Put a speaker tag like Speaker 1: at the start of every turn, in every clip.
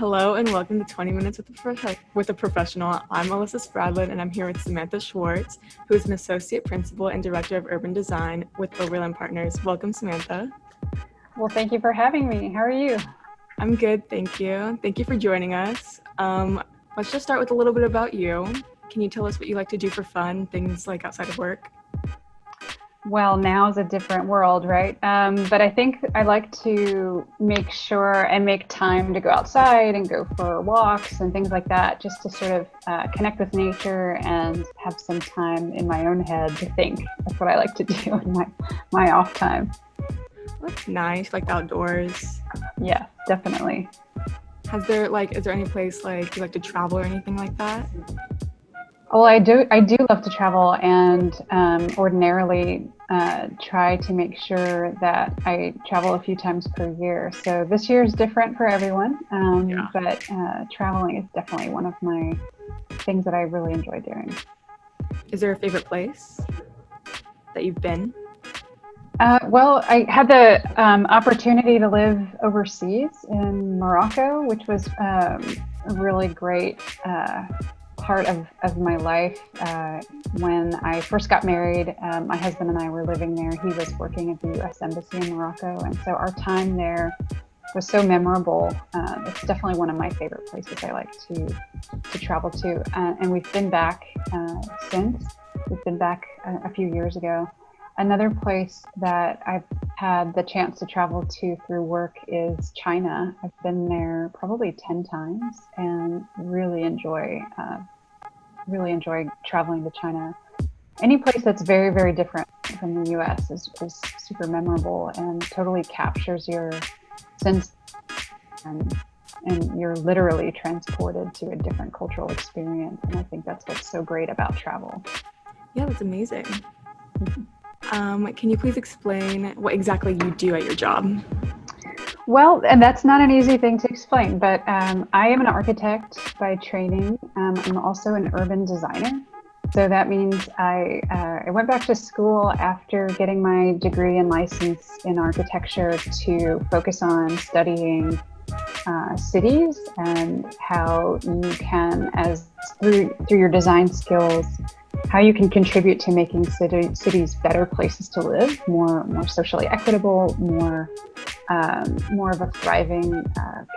Speaker 1: Hello and welcome to 20 Minutes with a Professional. I'm Alyssa Spradlin and I'm here with Samantha Schwarze, who is an Associate Principal and Director of Urban Design with Overland Partners. Welcome, Samantha.
Speaker 2: Well, thank you for having me. How are you?
Speaker 1: I'm good, thank you. Thank you for joining us. Let's just start with a little bit about you. Can you tell us what you like to do for fun, things like outside of work?
Speaker 2: Well, now is a different world, right? But I think I like to make sure and make time to go outside and go for walks and things like that, just to sort of connect with nature and have some time in my own head to think. That's what I like to do in my off time.
Speaker 1: That's nice, like the outdoors.
Speaker 2: Yeah, definitely.
Speaker 1: Is there any place like you like to travel or anything like that?
Speaker 2: Well, I do love to travel and ordinarily try to make sure that I travel a few times per year. So this year is different for everyone, but traveling is definitely one of my things that I really enjoy doing.
Speaker 1: Is there a favorite place that you've been?
Speaker 2: Well, I had the opportunity to live overseas in Morocco, which was a really great part of my life. When I first got married, my husband and I were living there. He was working at the U.S. Embassy in Morocco, and so our time there was so memorable. It's definitely one of my favorite places I like to travel to, and we've been back since. We've been back a few years ago. Another place that I've had the chance to travel to through work is China. I've been there probably 10 times and really enjoy traveling to China. Any place that's very, very different from the US is super memorable and totally captures your sense, and you're literally transported to a different cultural experience. And I think that's what's so great about travel.
Speaker 1: Yeah, that's amazing. Can you please explain what exactly you do at your job?
Speaker 2: Well, and that's not an easy thing to explain, but I am an architect by training. I'm also an urban designer. So that means I went back to school after getting my degree and license in architecture to focus on studying cities and how you can, through your design skills, how you can contribute to making cities better places to live, more socially equitable, more of a thriving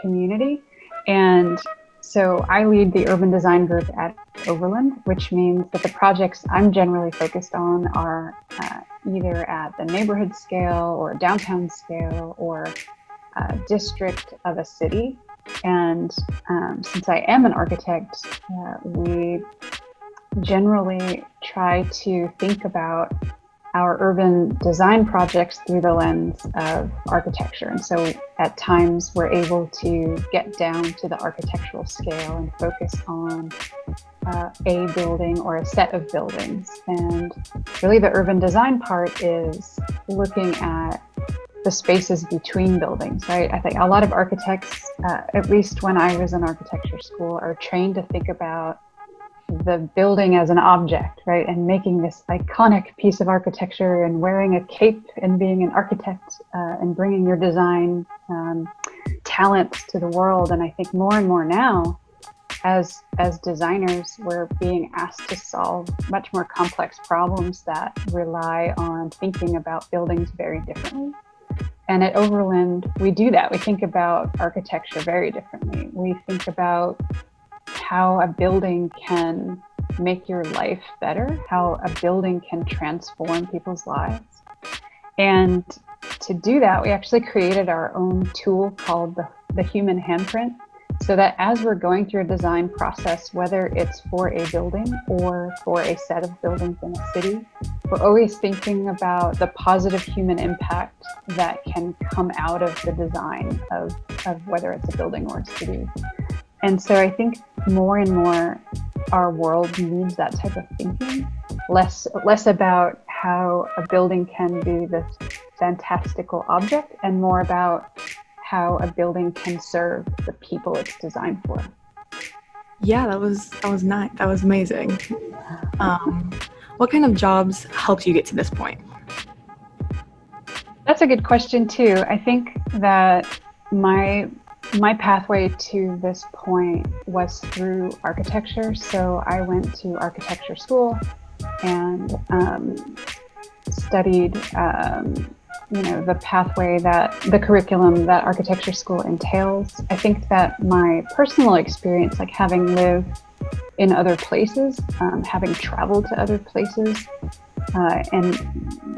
Speaker 2: community. And so I lead the urban design group at Overland, which means that the projects I'm generally focused on are either at the neighborhood scale or downtown scale or district of a city. And since I am an architect, we generally try to think about our urban design projects through the lens of architecture. And so at times we're able to get down to the architectural scale and focus on a building or a set of buildings. And really the urban design part is looking at the spaces between buildings, right? I think a lot of architects, at least when I was in architecture school, are trained to think about the building as an object, right? And making this iconic piece of architecture and wearing a cape and being an architect and bringing your design talents to the world. And I think more and more now, as designers, we're being asked to solve much more complex problems that rely on thinking about buildings very differently. And at Overland, we do that. We think about architecture very differently. We think about how a building can make your life better, how a building can transform people's lives. And to do that, we actually created our own tool called the human handprint, so that as we're going through a design process, whether it's for a building or for a set of buildings in a city, we're always thinking about the positive human impact that can come out of the design of whether it's a building or a city. And so I think more and more our world needs that type of thinking, less about how a building can be this fantastical object and more about how a building can serve the people it's designed for.
Speaker 1: Yeah, that was nice. That was amazing. What kind of jobs helped you get to this point?
Speaker 2: That's a good question too. I think that my my pathway to this point was through architecture. So I went to architecture school and studied, the pathway the curriculum that architecture school entails. I think that my personal experience, like having lived in other places, having traveled to other places, and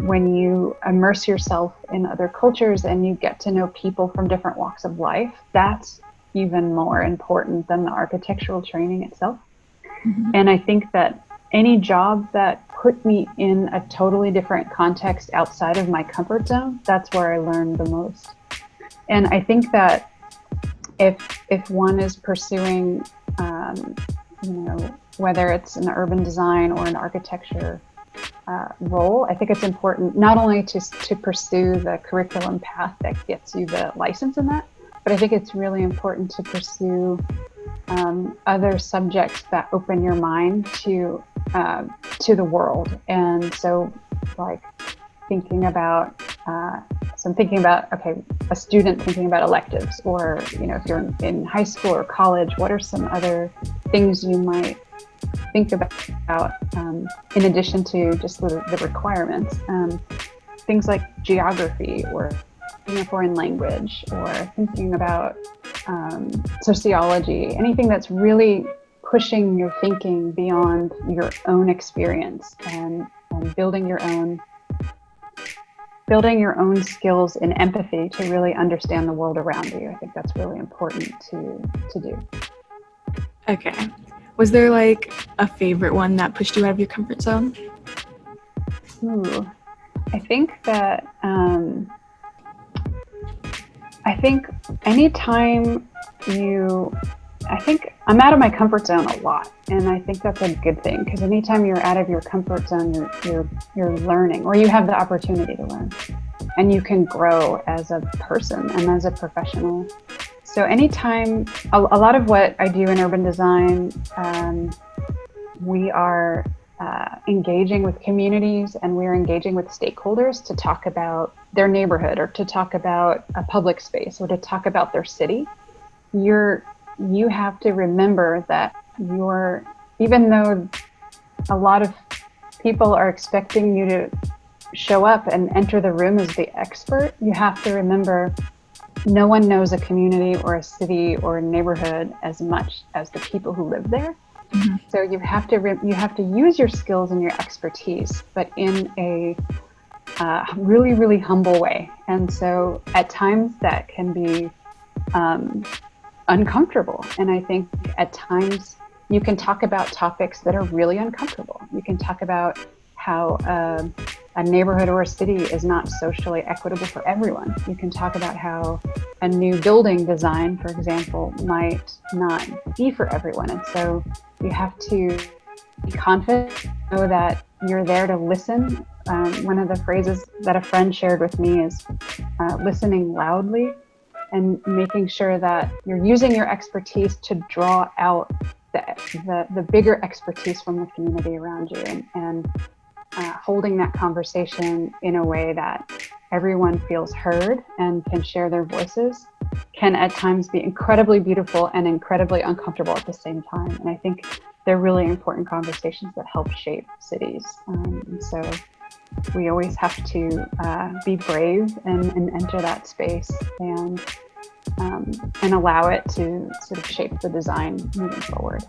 Speaker 2: when you immerse yourself in other cultures and you get to know people from different walks of life, that's even more important than the architectural training itself. Mm-hmm. And I think that any job that put me in a totally different context outside of my comfort zone, that's where I learned the most. And I think that if one is pursuing, whether it's an urban design or an architecture role, I think it's important not only to pursue the curriculum path that gets you the license in that, but I think it's really important to pursue other subjects that open your mind to the world. And so, like thinking about, a student thinking about electives, or if you're in high school or college, what are some other things you might think about in addition to just the requirements, things like geography or a foreign language, or thinking about sociology, anything that's really pushing your thinking beyond your own experience and building your own skills in empathy to really understand the world around you. I think that's really important to do.
Speaker 1: Okay. Was there like a favorite one that pushed you out of your comfort zone?
Speaker 2: I think that anytime I'm out of my comfort zone a lot, and I think that's a good thing, because anytime you're out of your comfort zone, you're learning, or you have the opportunity to learn, and you can grow as a person and as a professional. So anytime, a lot of what I do in urban design, we are engaging with communities, and we're engaging with stakeholders to talk about their neighborhood, or to talk about a public space, or to talk about their city. You have to remember that even though a lot of people are expecting you to show up and enter the room as the expert, you have to remember no one knows a community or a city or a neighborhood as much as the people who live there. Mm-hmm. So you have to use your skills and your expertise, but in a really, really humble way. And so at times that can be uncomfortable. And I think at times you can talk about topics that are really uncomfortable. You can talk about how a neighborhood or a city is not socially equitable for everyone. You can talk about how a new building design, for example, might not be for everyone. And so you have to be confident, know that you're there to listen. One of the phrases that a friend shared with me is listening loudly, and making sure that you're using your expertise to draw out the bigger expertise from the community around you, and holding that conversation in a way that everyone feels heard and can share their voices can at times be incredibly beautiful and incredibly uncomfortable at the same time. And I think they're really important conversations that help shape cities. And so we always have to be brave and enter that space and allow it to sort of shape the design moving forward.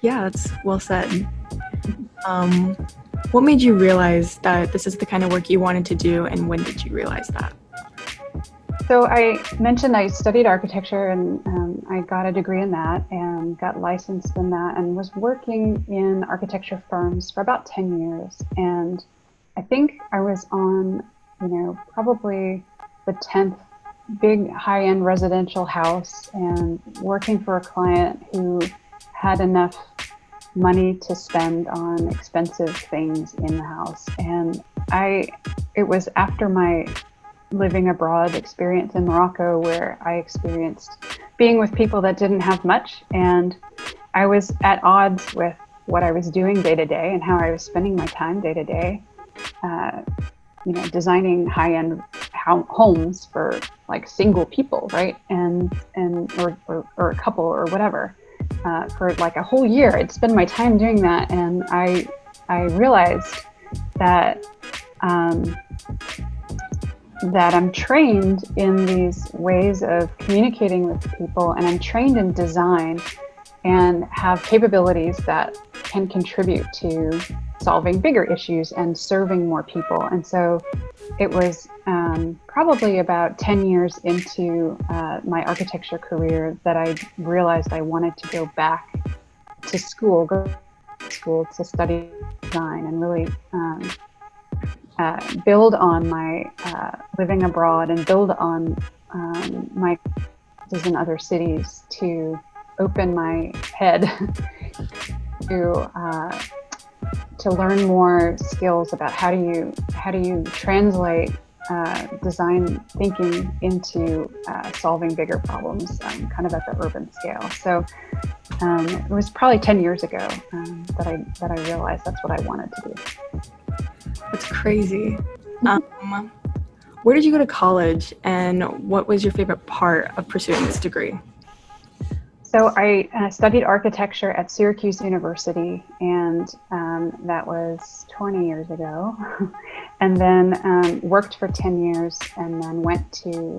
Speaker 1: Yeah, that's well said. What made you realize that this is the kind of work you wanted to do, and when did you realize that?
Speaker 2: So I mentioned I studied architecture, and I got a degree in that and got licensed in that, and was working in architecture firms for about 10 years. And I think I was on, probably the 10th big high-end residential house, and working for a client who had enough money to spend on expensive things in the house. And it was after my living abroad experience in Morocco, where I experienced being with people that didn't have much, and I was at odds with what I was doing day to day and how I was spending my time day to day, designing high-end homes for like single people, right? And or a couple or whatever, for like a whole year. I'd spend my time doing that, and I realized that that I'm trained in these ways of communicating with people, and I'm trained in design and have capabilities that can contribute to solving bigger issues and serving more people. And so it was probably about 10 years into my architecture career that I realized I wanted to go back to school to study design and really build on my living abroad and build on my experiences in other cities to open my head to learn more skills about how do you translate design thinking into solving bigger problems, kind of at the urban scale. So it was probably 10 years ago that I realized that's what I wanted to do.
Speaker 1: That's crazy. Where did you go to college, and what was your favorite part of pursuing this degree?
Speaker 2: So I studied architecture at Syracuse University, and that was 20 years ago. And then worked for 10 years, and then went to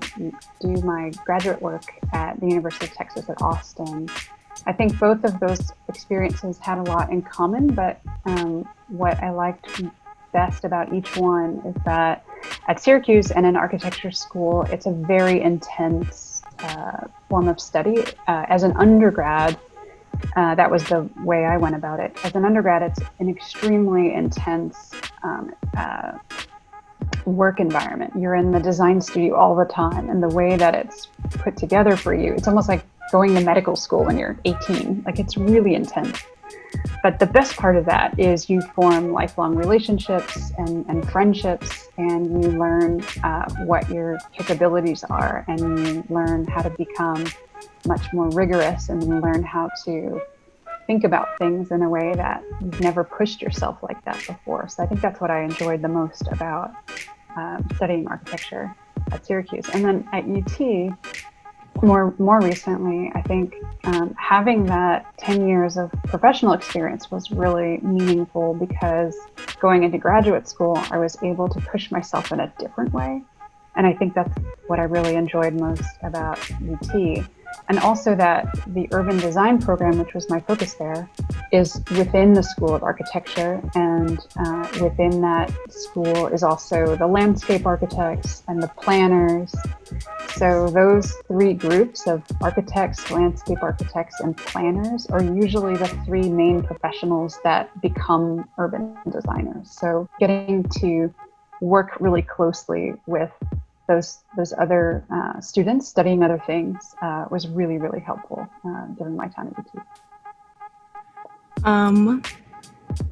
Speaker 2: do my graduate work at the University of Texas at Austin. I think both of those experiences had a lot in common, but what I liked best about each one is that at Syracuse and in architecture school, it's a very intense form of study. As an undergrad, that was the way I went about it. As an undergrad, it's an extremely intense work environment. You're in the design studio all the time, and the way that it's put together for you, it's almost like going to medical school when you're 18. Like, it's really intense. But the best part of that is you form lifelong relationships and friendships, and you learn what your capabilities are, and you learn how to become much more rigorous, and you learn how to think about things in a way that you've never pushed yourself like that before. So I think that's what I enjoyed the most about studying architecture at Syracuse. And then at UT, more recently, I think having that 10 years of professional experience was really meaningful, because going into graduate school, I was able to push myself in a different way. And I think that's what I really enjoyed most about UT. And also that the urban design program, which was my focus there, is within the School of Architecture. And within that school is also the landscape architects and the planners. So those three groups of architects, landscape architects, and planners are usually the three main professionals that become urban designers. So getting to work really closely with those other students studying other things was really, really helpful during my time at UT.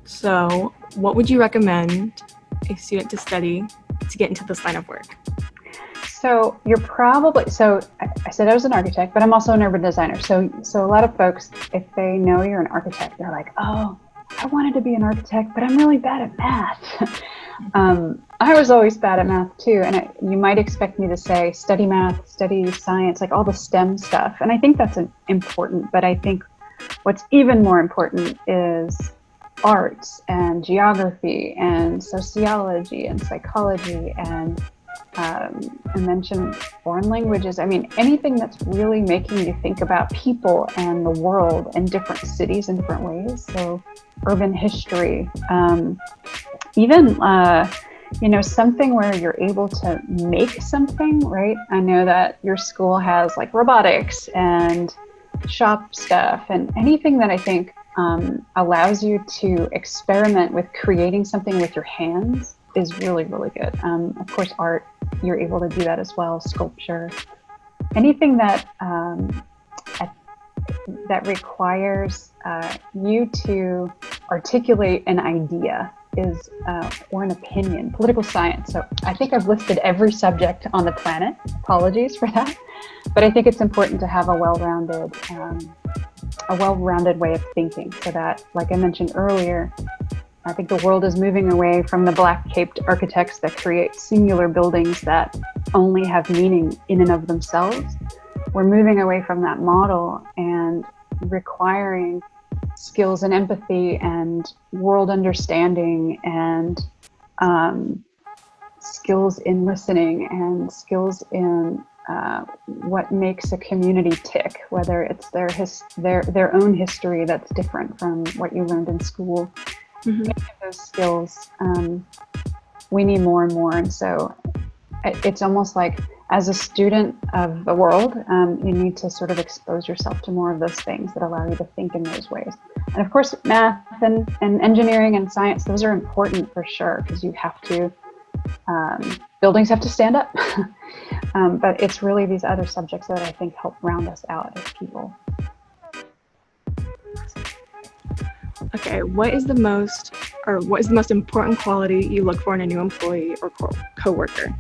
Speaker 1: So what would you recommend a student to study to get into this line of work?
Speaker 2: So I said I was an architect, but I'm also an urban designer. So a lot of folks, if they know you're an architect, they're like, oh, I wanted to be an architect, but I'm really bad at math. I was always bad at math too. And you might expect me to say, study math, study science, like all the STEM stuff. And I think that's important, but I think what's even more important is arts and geography and sociology and psychology and I mentioned foreign languages. I mean, anything that's really making you think about people and the world and different cities in different ways. So urban history, even, something where you're able to make something, right? I know that your school has like robotics and shop stuff, and anything that I think allows you to experiment with creating something with your hands is really, really good. Of course, art, you're able to do that as well. Sculpture, anything that that requires you to articulate an idea is, or an opinion, political science. So I think I've listed every subject on the planet. Apologies for that. But I think it's important to have a well-rounded way of thinking, so that, like I mentioned earlier, I think the world is moving away from the black-caped architects that create singular buildings that only have meaning in and of themselves. We're moving away from that model and requiring skills in empathy and world understanding and skills in listening and skills in what makes a community tick, whether it's their own history that's different from what you learned in school.
Speaker 1: Mm-hmm.
Speaker 2: Many of those skills we need more and more. And so it's almost like, as a student of the world, you need to sort of expose yourself to more of those things that allow you to think in those ways. And of course, math and engineering and science, those are important for sure, because you have to, buildings have to stand up. But it's really these other subjects that I think help round us out as people.
Speaker 1: Okay, what is the most important quality you look for in a new employee or coworker?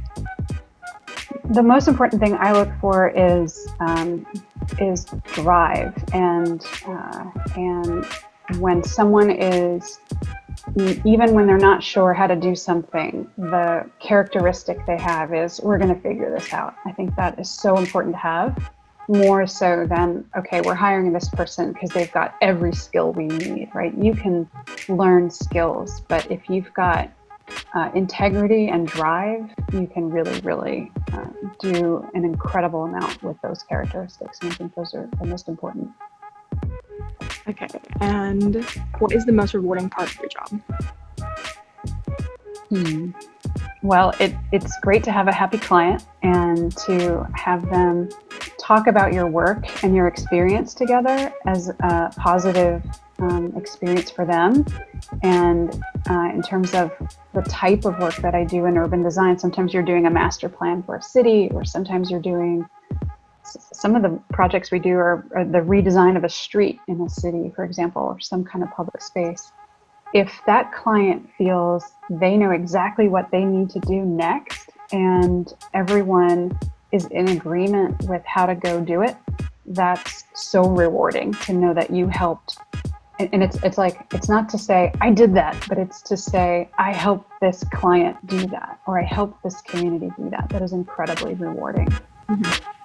Speaker 2: The most important thing I look for is drive, and when someone is, even when they're not sure how to do something, the characteristic they have is, we're going to figure this out. I think that is so important to have, more so than, okay, we're hiring this person because they've got every skill we need, right? You can learn skills, but if you've got integrity and drive, you can really do an incredible amount with those characteristics. And I think those are the most important.
Speaker 1: Okay, and what is the most rewarding part of your job?
Speaker 2: Well, it's great to have a happy client and to have them talk about your work and your experience together as a positive experience for them. And in terms of the type of work that I do in urban design, sometimes you're doing a master plan for a city, or sometimes you're doing, some of the projects we do are the redesign of a street in a city, for example, or some kind of public space. If that client feels they know exactly what they need to do next, and everyone is in agreement with how to go do it, that's so rewarding to know that you helped. And it's like, it's not to say I did that, but it's to say I helped this client do that, or I helped this community do that. That is incredibly rewarding.
Speaker 1: Mm-hmm.